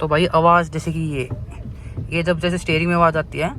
तो भाई आवाज़ जैसे कि ये जब जैसे स्टीयरिंग में आवाज़ आती है,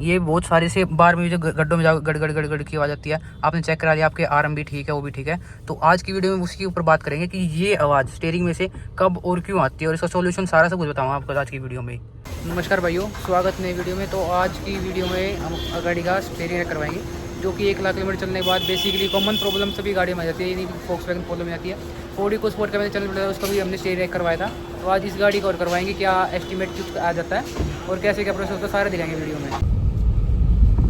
ये बहुत सारे से बार में जो गड्ढों में जाकर गड़ गड़ गड़ गड़ की आवाज़ आती है। आपने चेक करा दिया, आपके आरएम भी ठीक है, वो भी ठीक है। तो आज की वीडियो में उसके ऊपर बात करेंगे कि ये आवाज़ स्टीयरिंग में से कब और क्यों आती है, और इसका सॉल्यूशन सारा सब कुछ बताऊँगा आपको आज की वीडियो में। नमस्कार भाइयों, स्वागत नई वीडियो में। तो आज की वीडियो में हम गाड़ी का स्टीयरिंग करवाएंगे, जो कि 1 लाख किलोमीटर चलने के बाद बेसिकली कॉमन प्रॉब्लम सभी गाड़ियों में आ जाती है। ये नहीं Volkswagen प्रॉब्लम में आती है। Audi को स्पोर्ट का चलने पड़ता है, उसका भी हमने स्टीयरिंग करवाया था। तो आज इस गाड़ी को और करवाएंगे, क्या एस्टिमेट कुछ आ जाता है और कैसे क्या प्रोसेस होता है, सारा दिखाएंगे वीडियो में।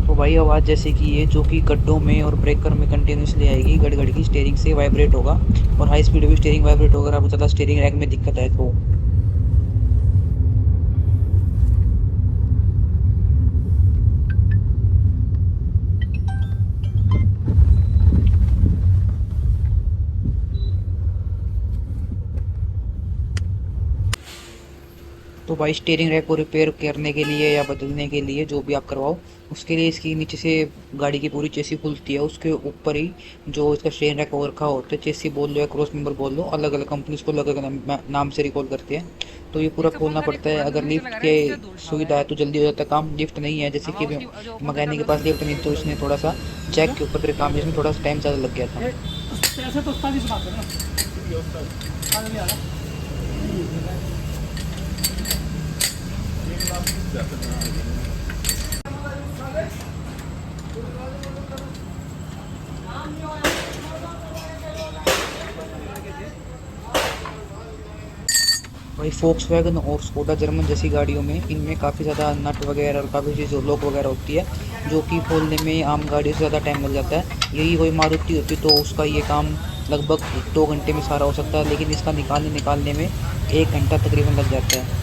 तो भाई आवाज़ जैसे कि ये जो कि गड्ढों में और ब्रेकर में कंटिन्यूसली आएगी, गड़ गड़ की स्टीयरिंग से वाइब्रेट होगा, और हाई स्पीड में स्टीयरिंग वाइब्रेट होगा। आपको ज़्यादा स्टीयरिंग रैक में दिक्कत है तो भाई स्टीयरिंग रैक को रिपेयर करने के लिए या बदलने के लिए जो भी आप करवाओ, उसके लिए इसकी नीचे से गाड़ी की पूरी चेसी खुलती है, उसके ऊपर ही जो इसका स्टीयरिंग रैक रखा होता है, चेसी बोल लो या क्रॉस मेंबर बोल लो, अलग अलग कंपनी इसको अलग अलग नाम से रिकॉल करती है। तो ये पूरा खोलना पड़ता है। अगर लिफ्ट के सुविधा है तो जल्दी हो जाता है काम। लिफ्ट नहीं है, जैसे कि मैकेनिक के पास लिफ्ट नहीं, तो इसने थोड़ा सा चेक के ऊपर फिर काम, जिसमें थोड़ा सा टाइम ज़्यादा लग गया था। भाई Volkswagen और स्कोडा जर्मन जैसी गाड़ियों में, इनमें काफ़ी ज़्यादा नट वगैरह और काफ़ी चीज़ लॉक वगैरह होती है, जो कि खोलने में आम गाड़ियों से ज़्यादा टाइम लग जाता है। यही कोई मारुति होती तो उसका ये काम लगभग 2 घंटे में सारा हो सकता है, लेकिन इसका निकालने में 1 घंटा तकरीबन लग जाता है।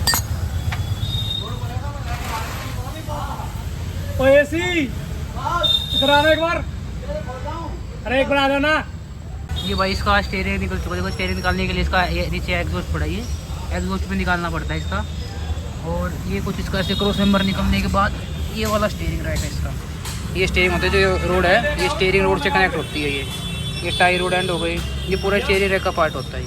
एक बार, अरे एक बार आ जाना। ये भाई इसका स्टीयरिंग निकल चुका है। देखो, स्टीयरिंग निकालने के लिए इसका नीचे एग्जॉस्ट पड़ा है, एग्जॉस्ट पे निकालना पड़ता है इसका। और ये कुछ इसका ऐसे क्रॉस मेंबर निकलने के बाद ये वाला स्टीयरिंग रैक है इसका। ये स्टीयरिंग होता है, जो रोड है ये स्टीयरिंग रोड से कनेक्ट होती है। ये टायर रोड एंड हो गई, ये पूरा स्टीयरिंग रैक का पार्ट होता है।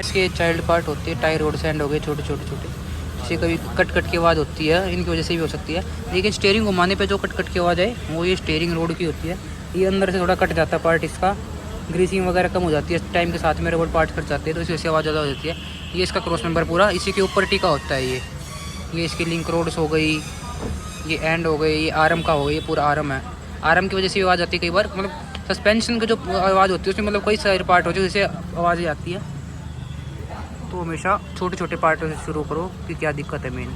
इसके चाइल्ड पार्ट होती है, टायर रोड से एंड हो गए छोटे छोटे। इससे कभी कट की आवाज़ होती है, इनकी वजह से भी हो सकती है। लेकिन स्टीयरिंग घुमाने पे जो कट की आवाज़ है वो ये स्टीयरिंग रोड की होती है। ये अंदर से थोड़ा कट जाता है पार्ट, इसका ग्रीसिंग वगैरह कम हो जाती है टाइम के साथ में, रबड़ पार्ट कट जाते हैं, तो इस वजह से आवाज़ ज़्यादा हो जाती है। ये इसका क्रॉस मेंबर पूरा इसी के ऊपर टिका होता है। ये इसकी लिंक रोड्स हो गई, ये एंड हो गई, ये आरएम का हो गई, ये पूरा आरएम है। आरएम की वजह से आवाज़ आती है कई बार, मतलब सस्पेंशन की जो आवाज़ होती है उसमें मतलब कई सारे पार्ट होते हैं जिससे आवाज़ आती है। तो हमेशा छोटे छोटे पार्टों से शुरू करो कि क्या दिक्कत है मेन।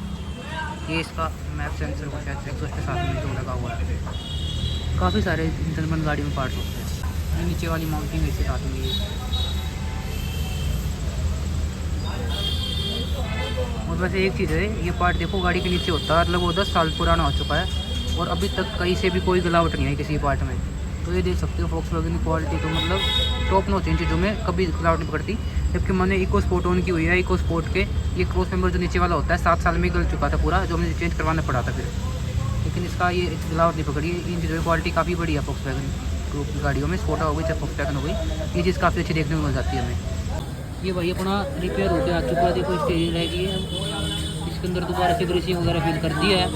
ये इसका मैप सेंसर को शायद एग्जॉस्ट के साथ में जो लगा हुआ है। काफ़ी सारे जर्मन गाड़ी में पार्ट्स होते हैं। नीचे वाली माउंटिंग इसके साथ में और वैसे एक चीज़ है, ये पार्ट देखो गाड़ी के नीचे होता है, मतलब वो 10 साल पुराना हो चुका है और अभी तक कहीं से भी कोई गिलावट नहीं आई किसी पार्ट में। तो ये देख सकते हो Volkswagen की क्वालिटी तो मतलब टॉप नॉच इन चीज़ों में, कभी गिलावट नहीं पकड़ती। जबकि मैंने इको स्पोर्ट ऑन की हुई है, इको स्पोर्ट के ये क्रॉस मेंबर जो नीचे वाला होता है 7 साल में गल चुका था पूरा, जो हमें चेंज करवाना पड़ा था फिर, लेकिन इसका ये गिलावट नहीं पकड़ी। इन चीज़ों की क्वालिटी काफ़ी बढ़िया Volkswagen ग्रुप की गाड़ियों में, स्कोडा हो गई चाहे Volkswagen हो गई, ये चीज़ काफ़ी अच्छी देखने को मिल जाती है हमें। ये भाई अपना रिपेयर होकर आ चुका है, देखो स्टीयरिंग रह गई है, इसके अंदर दोबारा से ग्रीसिंग वगैरह फिल कर दिया है।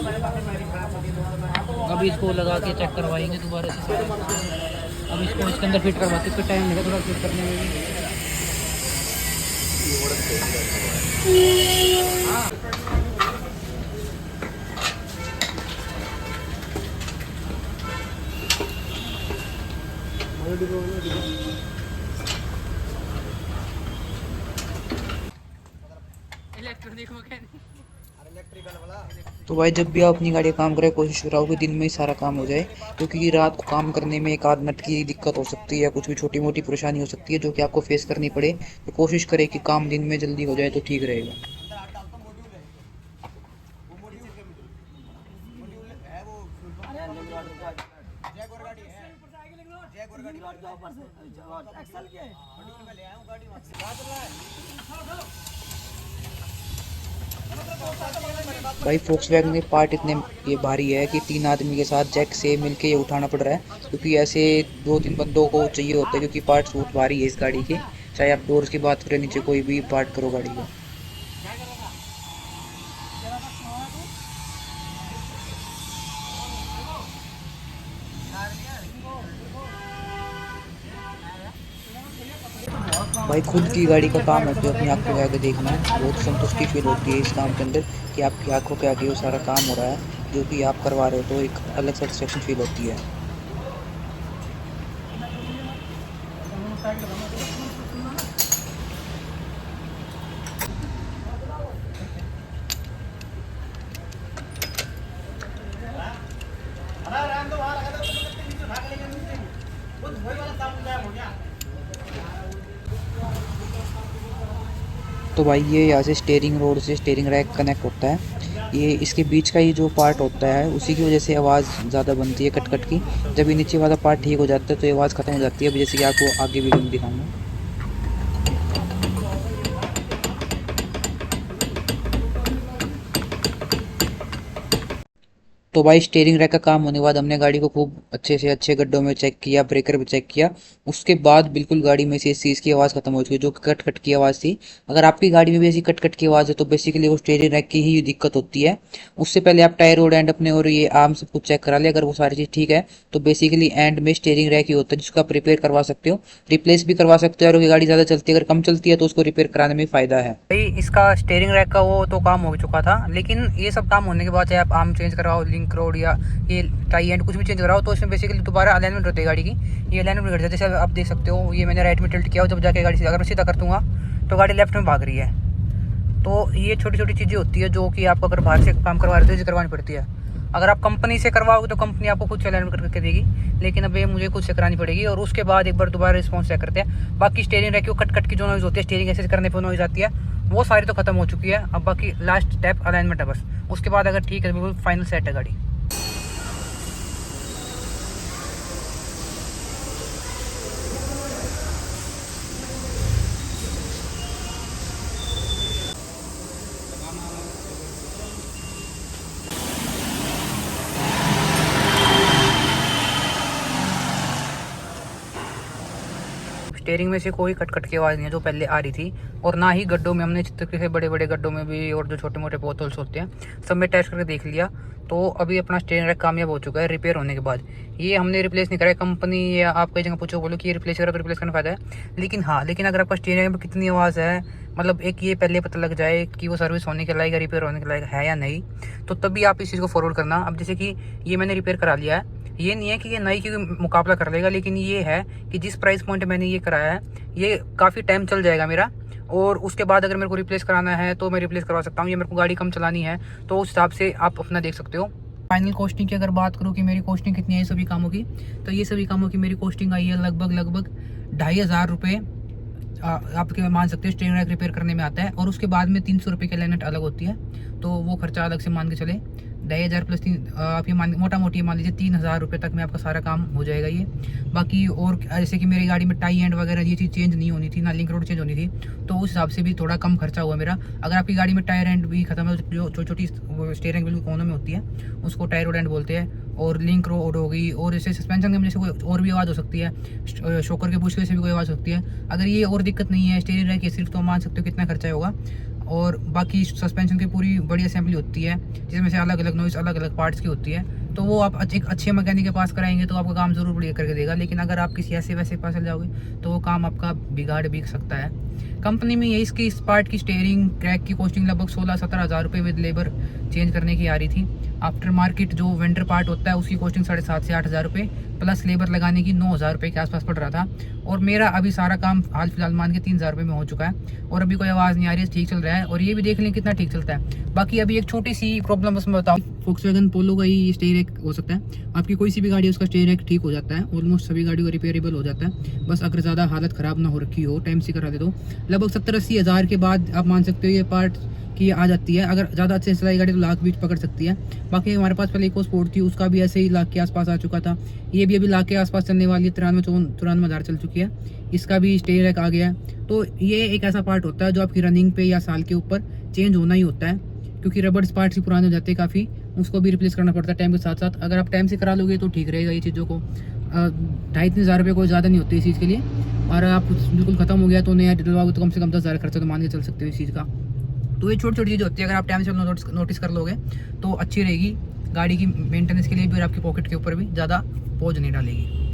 अभी इसको लगा के चेक करवाएंगे दोबारा से। अब इसको इसके अंदर फिट करवाते, फिर टाइम लगेगा थोड़ा फिट करने में भी। Electronic mechanic. तो भाई जब भी आप अपनी गाड़ी का काम करें, कोशिश कराओ कि दिन में ही सारा काम हो जाए, क्योंकि रात को काम करने में एक आध नट की दिक्कत हो सकती है, कुछ भी छोटी मोटी परेशानी हो सकती है जो कि आपको फेस करनी पड़े। तो कोशिश करें कि काम दिन में जल्दी हो जाए तो ठीक रहेगा। भाई Volkswagen में पार्ट इतने ये भारी है कि 3 आदमी के साथ जैक से मिलके ये उठाना पड़ रहा है, क्योंकि ऐसे 2-3 बंदों को चाहिए होता है, क्योंकि पार्ट्स बहुत भारी है इस गाड़ी के। चाहे आप डोर्स की बात करें, नीचे कोई भी पार्ट करो गाड़ी का। भाई खुद की गाड़ी का काम है तो अपनी आंखों के आगे देखना है, बहुत संतुष्टि फील होती है इस काम के अंदर कि आपकी आंखों के आगे वो सारा काम हो रहा है जो कि आप करवा रहे हो, तो एक अलग सेटिस्फेक्शन फील होती है। तो भाई ये यहाँ से स्टीयरिंग रोड से स्टीयरिंग रैक कनेक्ट होता है, ये इसके बीच का ये जो पार्ट होता है उसी की वजह से आवाज़ ज़्यादा बनती है कट कट की। जब ये नीचे वाला पार्ट ठीक हो जाता है तो ये आवाज़ ख़त्म हो जाती है। अब जैसे कि आपको आगे वीडियो में दिखाऊंगा। तो भाई स्टीयरिंग रैक का काम होने के बाद हमने गाड़ी को खूब अच्छे गड्ढों में चेक किया, ब्रेकर भी चेक किया। उसके बाद बिल्कुल गाड़ी में से इस चीज़ की आवाज़ खत्म हो चुकी है जो कट कट की आवाज़ थी। अगर आपकी गाड़ी में भी ऐसी कट कट की आवाज़ है तो बेसिकली वो स्टीयरिंग रैक की ही दिक्कत होती है। उससे पहले आप टायर रोड एंड अपने और ये आर्म सब कुछ चेक करा ले। अगर वो सारी चीज़ ठीक है तो बेसिकली एंड में स्टीयरिंग रैक ही होता है जिसको आप रिपेयर करवा सकते हो, रिप्लेस भी करवा सकते हो। और गाड़ी ज़्यादा चलती है, अगर कम चलती है तो उसको रिपेयर कराने में फ़ायदा है। भाई इसका स्टीयरिंग रैक का वो तो काम हो चुका था, लेकिन ये सब काम होने के बाद चाहे आप आर्म चेंज करवाओ, लिंक रोड या ये टाई एंड कुछ भी चेंज कराओ, तो इसमें बेसिकली दोबारा अलाइनमेंट होती है गाड़ी की। ये अलाइनमेंट बिगड़ जाता है। जैसे आप देख सकते हो ये मैंने राइट में टिल्ट किया, जब जाके गाड़ी अगर मैं सीधा कर दूंगा तो गाड़ी लेफ्ट में भाग रही है। तो ये छोटी छोटी चीज़ें होती है जो कि आपको अगर बाहर से काम करवा रहे हो करवानी पड़ती है। अगर आप कंपनी से करवाओगे तो कंपनी आपको खुद से अलाइनमेंट करके देगी, लेकिन अब ये मुझे खुद से करानी पड़ेगी। और उसके बाद एक बार दोबारा रिस्पॉन्स चेक करते हैं। बाकी स्टीयरिंग रैक कट कट की जो नॉइज़ होती है, स्टीयरिंग ऐसे करने पर नॉइज़ आती है, वो सारी तो खत्म हो चुकी है। अब बाकी लास्ट स्टेप अलाइनमेंट है बस। उसके बाद अगर ठीक है बिल्कुल फाइनल सेट है गाड़ी। स्टीयरिंग में से कोई कट कट की आवाज़ नहीं है जो पहले आ रही थी, और ना ही गड्ढों में। हमने चित्र से बड़े बड़े गड्ढों में भी और जो छोटे मोटे बोतल्स होते हैं सब में टेस्ट करके देख लिया। तो अभी अपना स्टीयरिंग रैक कामयाब हो चुका है रिपेयर होने के बाद। ये हमने रिप्लेस नहीं करा है। कंपनी या आप कई जगह पूछो बोलो कि ये रिप्लेस करा तो रिप्लेस करने फायदा है, लेकिन हाँ, लेकिन अगर आपका स्टीयरिंग में कितनी आवाज़ है, मतलब एक ये पहले पता लग जाए कि वो सर्विस होने के लायक या रिपेयर होने के लायक है या नहीं, तो तभी आप इस चीज़ को फॉरवर्ड करना। अब जैसे कि ये मैंने रिपेयर करा लिया है, ये नहीं है कि ये नई की मुकाबला कर लेगा, लेकिन ये है कि जिस प्राइस पॉइंट मैंने ये कराया है ये काफ़ी टाइम चल जाएगा मेरा। और उसके बाद अगर मेरे को रिप्लेस कराना है तो मैं रिप्लेस करवा सकता हूँ। ये मेरे को गाड़ी कम चलानी है तो उस हिसाब से आप अपना देख सकते हो। फाइनल कॉस्टिंग की अगर बात करूँ कि मेरी कॉस्टिंग कितनी है सभी कामों की, तो ये सभी कामों की मेरी कॉस्टिंग आई है लगभग 2500 रुपये। आपके मान सकते हो स्टीयरिंग रैक रिपेयर करने में आता है। और उसके बाद में 300 रुपये की अलाइनमेंट अलग होती है, तो वो खर्चा अलग से मान के चले। 2500 प्लस 3, आप ये मोटा मोटी मान लीजिए 3000 रुपये तक में आपका सारा काम हो जाएगा ये। बाकी और जैसे कि मेरी गाड़ी में टाई एंड वगैरह ये चीज़ चेंज नहीं होनी थी, ना लिंक रोड चेंज होनी थी, तो उस हिसाब से भी थोड़ा कम खर्चा हुआ मेरा। अगर आपकी गाड़ी में टायर एंड भी खत्म है, जो छोटी छोटी स्टीयरिंग बिल्कुल कोनों में होती है उसको टायर रोड एंड बोलते हैं, और लिंक रोड होगी, और जैसे सस्पेंशन की वजह से कोई और भी आवाज़ हो सकती है, शॉकर के पुश की वजह से भी कोई आवाज़ हो सकती है। अगर ये और दिक्कत नहीं है स्टीयरिंग रैक सिर्फ, तो मान सकते हो कितना खर्चा होगा। और बाकी सस्पेंशन की पूरी बड़ी असेंबली होती है जिसमें से अलग अलग नॉइज़ अलग अलग पार्ट्स की होती है, तो वो आप एक अच्छे मैकेनिक के पास कराएंगे तो आपका काम ज़रूर बढ़िया करके देगा। लेकिन अगर आप किसी ऐसे वैसे पास चल जाओगे तो वो काम आपका बिगाड़ भी सकता है। कंपनी में ये इसकी इस पार्ट की स्टीयरिंग क्रैक की कॉस्टिंग लगभग 16-17 हज़ार रुपये विद लेबर चेंज करने की आ रही थी। आफ्टर मार्केट जो वेंडर पार्ट होता है उसकी कॉस्टिंग 7,500 से 8,000 रुपये प्लस लेबर लगाने की 9,000 रुपये के आसपास पड़ रहा था। और मेरा अभी सारा काम हाल फिलहाल मान के 3,000 रुपये में हो चुका है, और अभी कोई आवाज़ नहीं आ रही है, ठीक चल रहा है। और ये भी देख लें कितना ठीक चलता है। बाकी अभी एक छोटी सी प्रॉब्लम उसमें बताऊँ, फोक्सवैगन पोलो का ही स्टीयरिंग रैक हो सकता है। आपकी कोई सी भी गाड़ी है उसका स्टीयरिंग रैक ठीक हो जाता है, ऑलमोस्ट सभी गाड़ियों का रिपेयरेबल हो जाता है। बस अगर ज़्यादा हालत ख़राब ना हो रखी हो, टाइम से करा दे तो लगभग 70-80 हज़ार के बाद आप मान सकते हो ये पार्ट की आ जाती है। अगर ज़्यादा अच्छे से चलाई गाड़ी तो लाख भी पकड़ सकती है। बाकी हमारे पास पहले इको स्पोर्ट थी, उसका भी ऐसे ही लाख के आसपास आ चुका था। ये भी अभी लाख के आसपास चलने वाली है, 93-94 हज़ार चल चुकी है। इसका भी स्टीयरिंग रैक आ गया है। तो ये एक ऐसा पार्ट होता है जो आपकी रनिंग पे या साल के ऊपर चेंज होना ही होता है, क्योंकि रबड़ पार्ट्स ही पुराने हो जाते हैं काफ़ी, उसको भी रिप्लेस करना पड़ता है टाइम के साथ साथ। अगर आप टाइम से करा लोगे तो ठीक रहेगा। ये चीज़ों को 2,500-3,000 रुपये कोई ज़्यादा नहीं होती इस चीज़ के लिए। और आप बिल्कुल ख़त्म हो गया तो नया डलवाओगे तो कम से कम 10,000 खर्चा तो मान के चल सकते हो इस चीज़ का। तो ये छोटी छोटी चीज़ होती है, अगर आप टाइम से नोटिस कर लोगे तो अच्छी रहेगी गाड़ी की मेंटेनेंस के लिए भी, और आपकी पॉकेट के ऊपर भी ज़्यादा बोझ नहीं डालेगी।